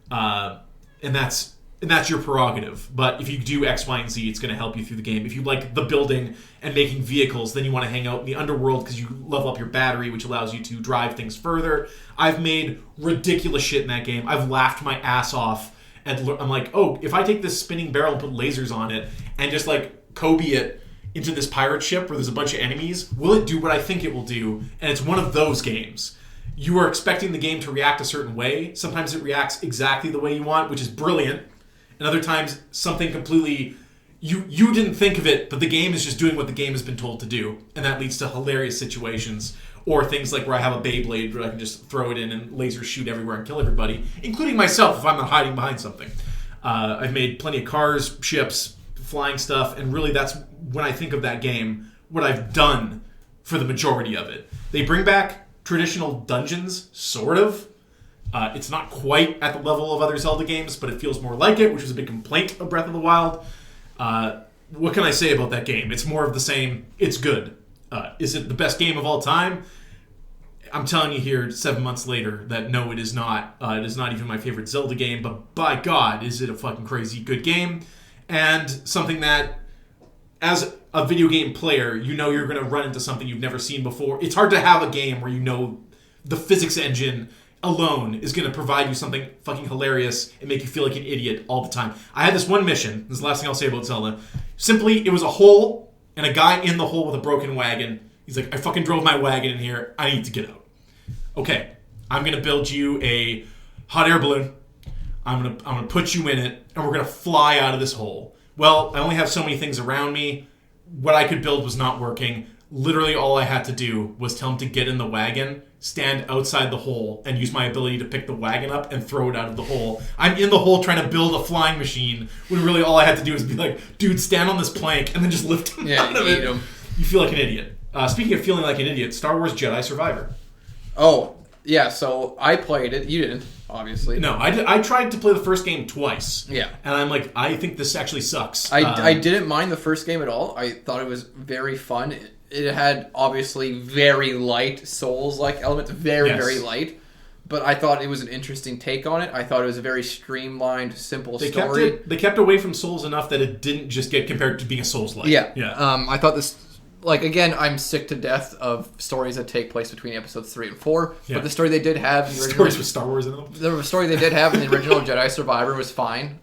and that's your prerogative. But if you do X, Y, and Z, it's going to help you through the game. If you like the building and making vehicles, then you want to hang out in the underworld because you level up your battery, which allows you to drive things further. I've made ridiculous shit in that game. I've laughed my ass off. And I'm like, oh, if I take this spinning barrel and put lasers on it and just like Kobe it into this pirate ship where there's a bunch of enemies, will it do what I think it will do? And it's one of those games. You are expecting the game to react a certain way. Sometimes it reacts exactly the way you want, which is brilliant. And other times, something completely... You didn't think of it, but the game is just doing what the game has been told to do. And that leads to hilarious situations. Or things like where I have a Beyblade where I can just throw it in and lasers shoot everywhere and kill everybody, including myself if I'm not hiding behind something. I've made plenty of cars, ships, flying stuff, and really that's when I think of that game, what I've done for the majority of it. They bring back traditional dungeons, sort of. It's not quite at the level of other Zelda games, but it feels more like it, which was a big complaint of Breath of the Wild. What can I say about that game? It's more of the same. It's good. Is it the best game of all time? I'm telling you here 7 months later that no, it is not. It is not even my favorite Zelda game, but by God, is it a fucking crazy good game. And something that, as a video game player, you know you're going to run into something you've never seen before. It's hard to have a game where you know the physics engine alone is going to provide you something fucking hilarious and make you feel like an idiot all the time. I had this one mission. This is the last thing I'll say about Zelda. Simply, it was a hole and a guy in the hole with a broken wagon. He's like, I fucking drove my wagon in here. I need to get out. Okay, I'm going to build you a hot air balloon. I'm gonna put you in it, and we're going to fly out of this hole. Well, I only have so many things around me. What I could build was not working. Literally all I had to do was tell him to get in the wagon, stand outside the hole, and use my ability to pick the wagon up and throw it out of the hole. I'm in the hole trying to build a flying machine, when really all I had to do was be like, dude, stand on this plank, and then just lift him out of it. You feel like an idiot. Speaking of feeling like an idiot, Star Wars Jedi Survivor. Oh, yeah, so I played it. You didn't, obviously. No, I tried to play the first game twice. Yeah. And I'm like, I think this actually sucks. I didn't mind the first game at all. I thought it was very fun. It had, obviously, very light Souls-like elements. Very light. But I thought it was an interesting take on it. I thought it was a very streamlined, simple story. They kept away from Souls enough that it didn't just get compared to being a Souls-like. Yeah. Yeah. I thought this... Like, again, I'm sick to death of stories that take place between episodes 3 and 4. Yeah. But the story they did have... In the original, stories with Star Wars in them? The story they did have in the original Jedi Survivor was fine.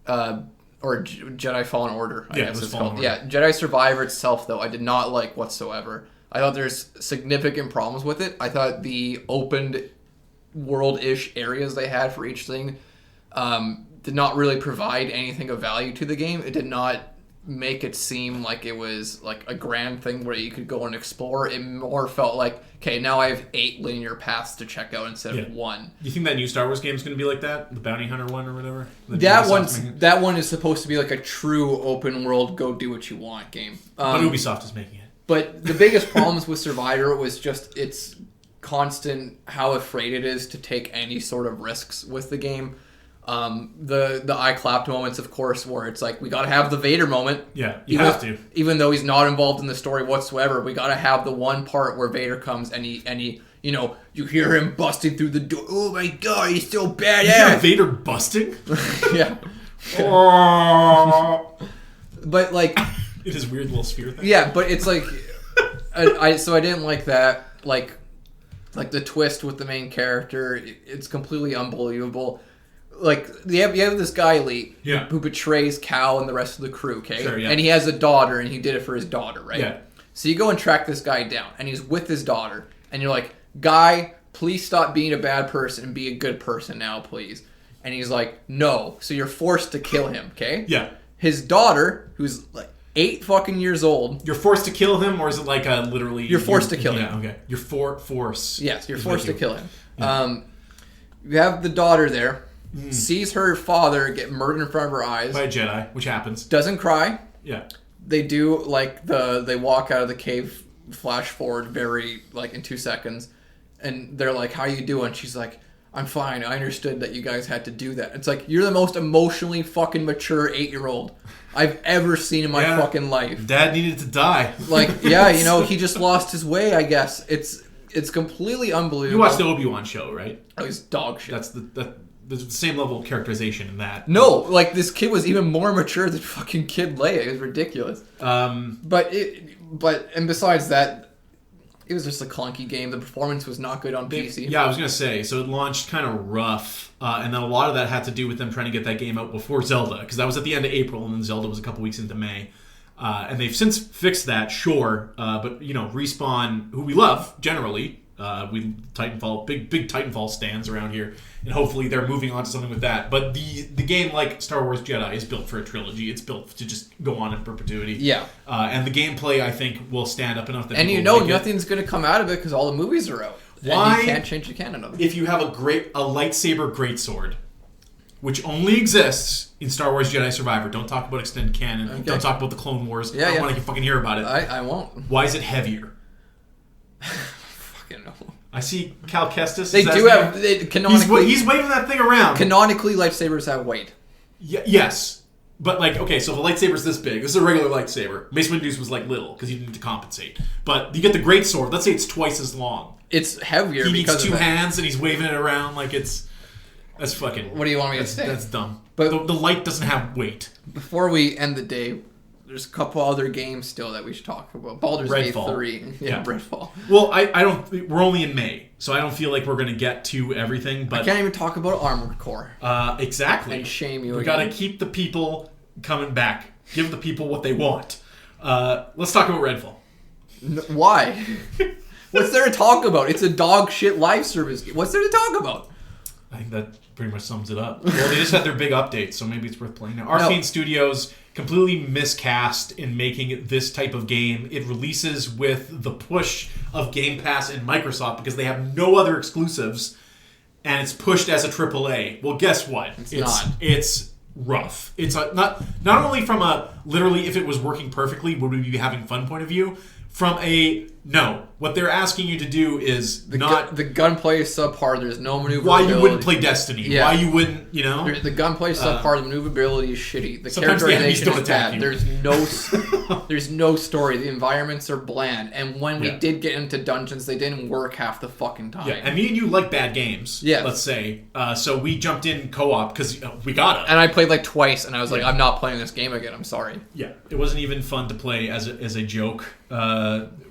Or Jedi Fallen Order, I guess it's called. Order. Yeah, Jedi Survivor itself, though, I did not like whatsoever. I thought there's significant problems with it. I thought the opened world-ish areas they had for each thing did not really provide anything of value to the game. It did not make it seem like it was like a grand thing where you could go and explore. It more felt like, okay, now I have 8 linear paths to check out instead of 1. Do you think that new Star Wars game is going to be like that? The Bounty Hunter one or whatever? That one is supposed to be like a true open world, go do what you want game. But Ubisoft is making it. But the biggest problems with Survivor was just its constant how afraid it is to take any sort of risks with the game. The I clapped moments, of course, where it's like, we gotta have the Vader moment. Yeah, you have to. Even though he's not involved in the story whatsoever, we gotta have the one part where Vader comes and he you know, you hear him busting through the door. Oh my God, he's so badass. You hear Vader busting? Yeah. But like, it is weird little sphere thing. Yeah, but it's like, I didn't like that. Like the twist with the main character, it's completely unbelievable. Like, you have this guy, Lee, who betrays Cal and the rest of the crew, okay? Sure, yeah. And he has a daughter, and he did it for his daughter, right? Yeah. So you go and track this guy down, and he's with his daughter, and you're like, guy, please stop being a bad person and be a good person now, please. And he's like, no. So you're forced to kill him, okay? Yeah. His daughter, who's like 8 fucking years old. You're forced to kill him, or is it like a literally... You're forced to kill him. Yeah, okay. You're force. Yes, you're forced to kill him. Yeah. You have the daughter there. sees her father get murdered in front of her eyes. By a Jedi, which happens. Doesn't cry. Yeah. They do, like, they walk out of the cave, flash forward very, like, in 2 seconds, and they're like, how you doing? She's like, I'm fine. I understood that you guys had to do that. It's like, you're the most emotionally fucking mature 8-year-old I've ever seen in my fucking life. Dad needed to die. Like, yeah, you know, he just lost his way, I guess. It's completely unbelievable. You watched the Obi-Wan show, right? Oh, he's dog shit. That's the same level of characterization in that. No, like, this kid was even more mature than fucking Kid Leia. It was ridiculous. But besides that, it was just a clunky game. The performance was not good on PC. Yeah, I was going to say, so it launched kind of rough, and then a lot of that had to do with them trying to get that game out before Zelda, because that was at the end of April, and then Zelda was a couple weeks into May. And they've since fixed that, sure, but, you know, Respawn, who we love, generally, Titanfall, big Titanfall stands around here, and hopefully they're moving on to something with that. But the game, like Star Wars Jedi, is built for a trilogy. It's built to just go on in perpetuity. Yeah. And the gameplay, I think, will stand up enough that and you know nothing's going to come out of it because all the movies are out. Why? And you can't change the canon of it. If you have a lightsaber greatsword, which only exists in Star Wars Jedi Survivor, don't talk about extended canon. Okay. Don't talk about the Clone Wars. I don't want to fucking hear about it. I won't. Why is it heavier? Fucking no. I see Cal Kestis. They do have canonically. He's waving that thing around. Canonically, lightsabers have weight. Yes, but like, okay, so if a lightsaber's this big, this is a regular lightsaber. Mace Windu's was like little because he didn't need to compensate. But you get the great sword. Let's say it's twice as long. It's heavier. He needs 2 hands and he's waving it around like it's. That's fucking. What do you want me to say? That's dumb. But the light doesn't have weight. Before we end the day, there's a couple other games still that we should talk about. Baldur's Gate 3. Yeah, Redfall. Well, I don't. We're only in May, so I don't feel like we're going to get to everything. But I can't even talk about Armored Core. Exactly. And shame you. We got to keep the people coming back. Give the people what they want. Let's talk about Redfall. Why? What's there to talk about? It's a dog shit live service. What's there to talk about? I think that pretty much sums it up. Well, they just had their big update, so maybe it's worth playing now. Arcane Studios completely miscast in making this type of game. It releases with the push of Game Pass and Microsoft because they have no other exclusives, and it's pushed as a AAA. Well, guess what? It's rough. It's not only from a literally if it was working perfectly, would we be having fun point of view? From a no, what they're asking you to do is the gunplay is subpar. There's no maneuverability. Why you wouldn't play Destiny? Yeah. Why you wouldn't? The gunplay is subpar. The maneuverability is shitty. The characterization is bad. There's no story. The environments are bland. And when we did get into dungeons, they didn't work half the fucking time. Yeah, and me and you like bad games. Yeah, let's say. So we jumped in co-op because we got it. And I played like twice, and I was like, I'm not playing this game again. I'm sorry. Yeah, it wasn't even fun to play as a joke.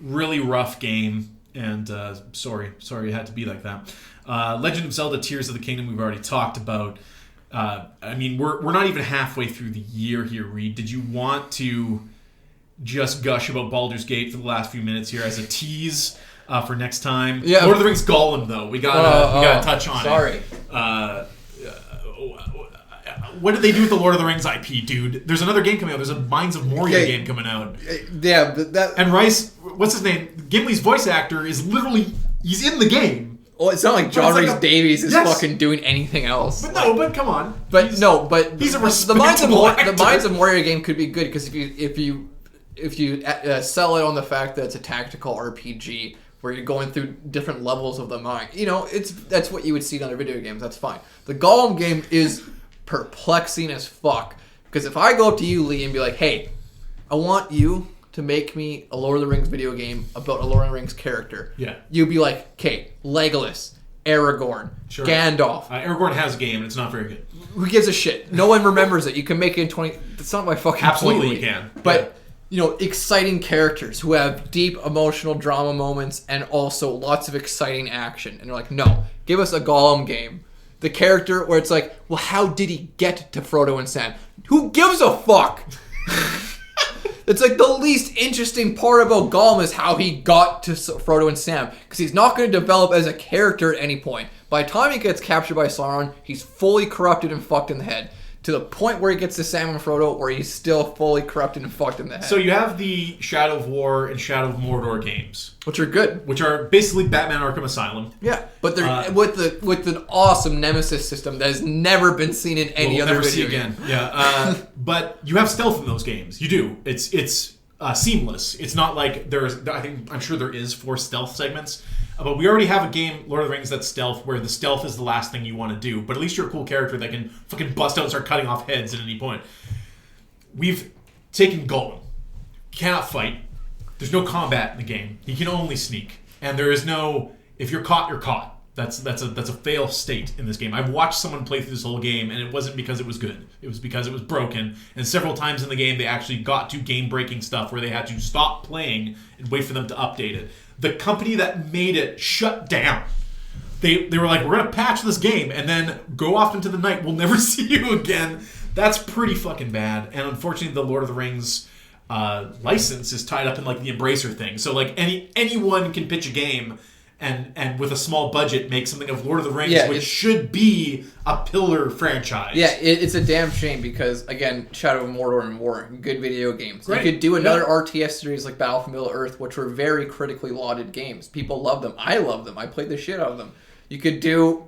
Really rough game, and sorry it had to be like that. Legend of Zelda Tears of the Kingdom we've already talked about. I mean, we're not even halfway through the year here, Reed. Did you want to just gush about Baldur's Gate for the last few minutes here as a tease for next time? Yeah. Lord of the Rings Gollum, though. We gotta touch on it. Sorry. What did they do with the Lord of the Rings IP, dude? There's another game coming out. There's a Mines of Moria game coming out. Yeah, but that... And Rice, what's his name? Gimli's voice actor is literally... He's in the game. Well, it's not like John Rhys Davies is fucking doing anything else. But come on. But he's a respectable actor. The Mines of Moria game could be good because if you sell it on the fact that it's a tactical RPG where you're going through different levels of the mine, that's what you would see in other video games. That's fine. The Gollum game is perplexing as fuck because if I go up to you, Lee, and be like, hey, I want you to make me a Lord of the Rings video game about a Lord of the Rings character, you'd be like, okay, Legolas, Aragorn, Gandalf. Aragorn has a game and it's not very good. Who gives a shit? No one remembers it. You can make it in 20. That's not my fucking Absolutely point. You can. But exciting characters who have deep emotional drama moments and also lots of exciting action. And they're like, no, give us a Gollum game. The character where it's like, well, how did he get to Frodo and Sam? Who gives a fuck? It's like the least interesting part about Gollum is how he got to Frodo and Sam. Because he's not going to develop as a character at any point. By the time he gets captured by Sauron, he's fully corrupted and fucked in the head. to the point where he gets to Sam and Frodo, where he's still fully corrupted and fucked in the head. So you have the Shadow of War and Shadow of Mordor games, which are good, which are basically Batman Arkham Asylum. Yeah, but they're with an awesome nemesis system that has never been seen in any other video game. Yeah, but you have stealth in those games. You do. It's seamless. It's not like I'm sure there is 4 stealth segments. But we already have a game, Lord of the Rings, that's stealth, where the stealth is the last thing you want to do. But at least you're a cool character that can fucking bust out and start cutting off heads at any point. We've taken Gollum. He cannot fight. There's no combat in the game. He can only sneak. And there is no, if you're caught, you're caught. That's a fail state in this game. I've watched someone play through this whole game, and it wasn't because it was good. It was because it was broken. And several times in the game, they actually got to game-breaking stuff where they had to stop playing and wait for them to update it. The company that made it shut down. They were like, we're going to patch this game and then go off into the night. We'll never see you again. That's pretty fucking bad. And unfortunately, the Lord of the Rings license is tied up in like the Embracer thing. So like anyone can pitch a game and with a small budget make something of Lord of the Rings, which should be a pillar franchise. Yeah, it's a damn shame because, again, Shadow of Mordor and War, good video games. Right. You could do another RTS series like Battle for Middle-earth, which were very critically lauded games. People love them. I love them. I played the shit out of them. You could do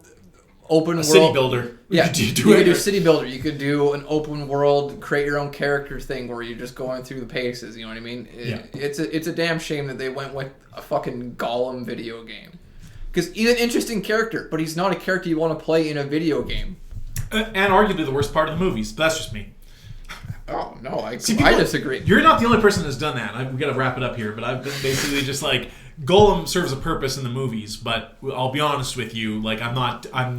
open world... City Builder. Yeah, you could do City Builder. You could do an open world, create your own character thing where you're just going through the paces, you know what I mean? It's a damn shame that they went with a fucking Gollum video game. Because he's an interesting character, but he's not a character you want to play in a video game. And arguably the worst part of the movies. But that's just me. Oh, no, I disagree. You're not the only person that's done that. We got to wrap it up here, but I've been basically just like, Gollum serves a purpose in the movies, but I'll be honest with you, like I'm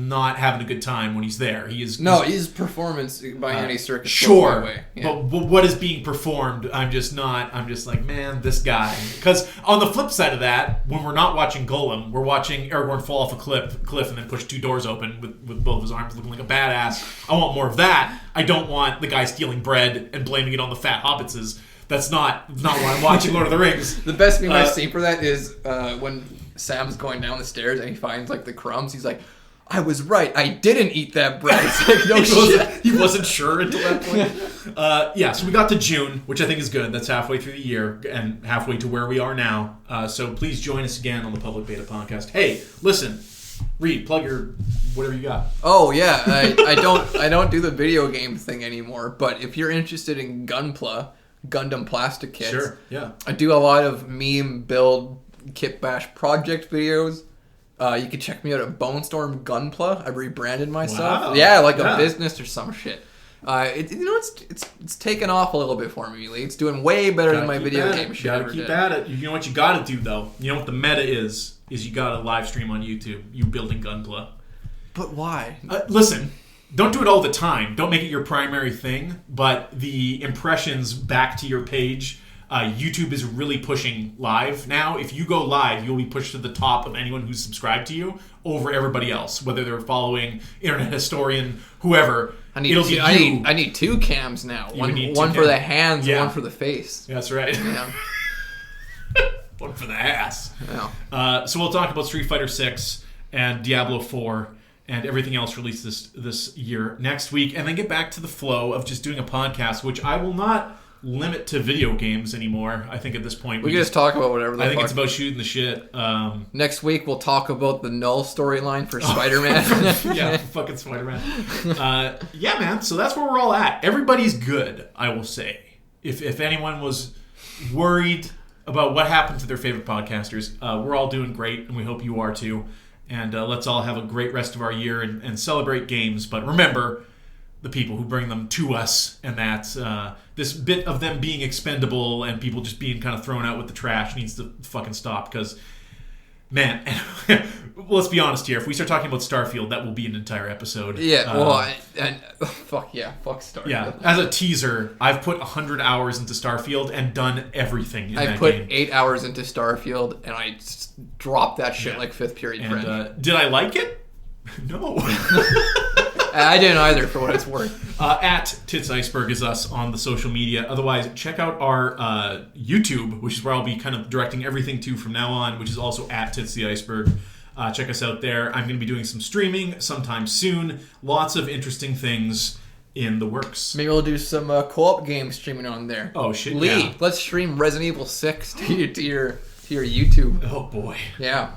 not having a good time when he's there. His performance by Andy Serkis. Sure, way. Yeah. But what is being performed? I'm just like, man, this guy. Because on the flip side of that, when we're not watching Gollum, we're watching Aragorn fall off a cliff and then push 2 doors open with both of his arms, looking like a badass. I want more of that. I don't want the guy stealing bread and blaming it on the fat hobbitses. That's not why I'm watching Lord of the Rings. The best meme I've seen for that is when Sam's going down the stairs and he finds like the crumbs. He's like, I was right. I didn't eat that bread. It's like, no shit. He wasn't sure until that point. So we got to June, which I think is good. That's halfway through the year and halfway to where we are now. So please join us again on the Public Beta Podcast. Hey, listen. Reed, plug your whatever you got. Oh yeah, I don't do the video game thing anymore. But if you're interested in Gundam plastic kits. Sure, yeah. I do a lot of meme build kit bash project videos. You can check me out at Bonestorm Gunpla. I rebranded myself. Wow. Yeah, like a business or some shit. It's taken off a little bit for me lately. It's doing way better than my video game shit. Gotta keep at it. You know what you gotta do though? You know what the meta is you gotta live stream on YouTube. You building Gunpla. But why? Listen. Don't do it all the time. Don't make it your primary thing. But the impressions back to your page, YouTube is really pushing live now. If you go live, you'll be pushed to the top of anyone who's subscribed to you over everybody else, whether they're following Internet Historian, whoever. I need 2 cams now. One for the hands, and one for the face. That's right. Yeah. One for the ass. Yeah. So we'll talk about Street Fighter 6 and Diablo 4. And everything else released this year next week. And then get back to the flow of just doing a podcast, which I will not limit to video games anymore, I think, at this point. We can just talk about whatever the I think it's about shooting the shit. Next week, we'll talk about the Null storyline for Spider-Man. Yeah, fucking Spider-Man. Yeah, man. So that's where we're all at. Everybody's good, I will say. If anyone was worried about what happened to their favorite podcasters, we're all doing great, and we hope you are too. And let's all have a great rest of our year and celebrate games. But remember the people who bring them to us, and that's this bit of them being expendable and people just being kind of thrown out with the trash needs to fucking stop. Because, man, let's be honest here. If we start talking about Starfield, that will be an entire episode. Yeah, fuck Starfield. Yeah, as a teaser, I've put 100 hours into Starfield and done everything in that game. I put 8 hours into Starfield, and I dropped that shit like 5th period French. Did I like it? No. I didn't either, for what it's worth. At Tits Iceberg is us on the social media. Otherwise, check out our YouTube, which is where I'll be kind of directing everything to from now on, which is also at Tits the Iceberg. Check us out there. I'm going to be doing some streaming sometime soon. Lots of interesting things in the works. Maybe we'll do some co-op game streaming on there. Oh shit, Lee, yeah. let's stream Resident Evil 6 to your YouTube. Oh boy. Yeah.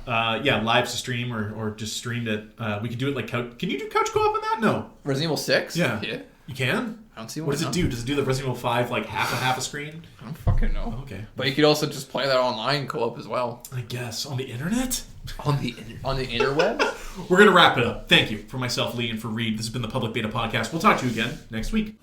Live to stream or just streamed it. We could do it like couch. Can you do couch co-op on that? No. Resident Evil 6? Yeah. Yeah. You can? I don't see what does it do? Does it do the Resident Evil 5 like half a screen? I don't fucking know. Oh, okay. But you could also just play that online co-op as well. I guess. On the internet? On the interweb? We're going to wrap it up. Thank you for myself, Lee, and for Reed. This has been the Public Beta Podcast. We'll talk to you again next week.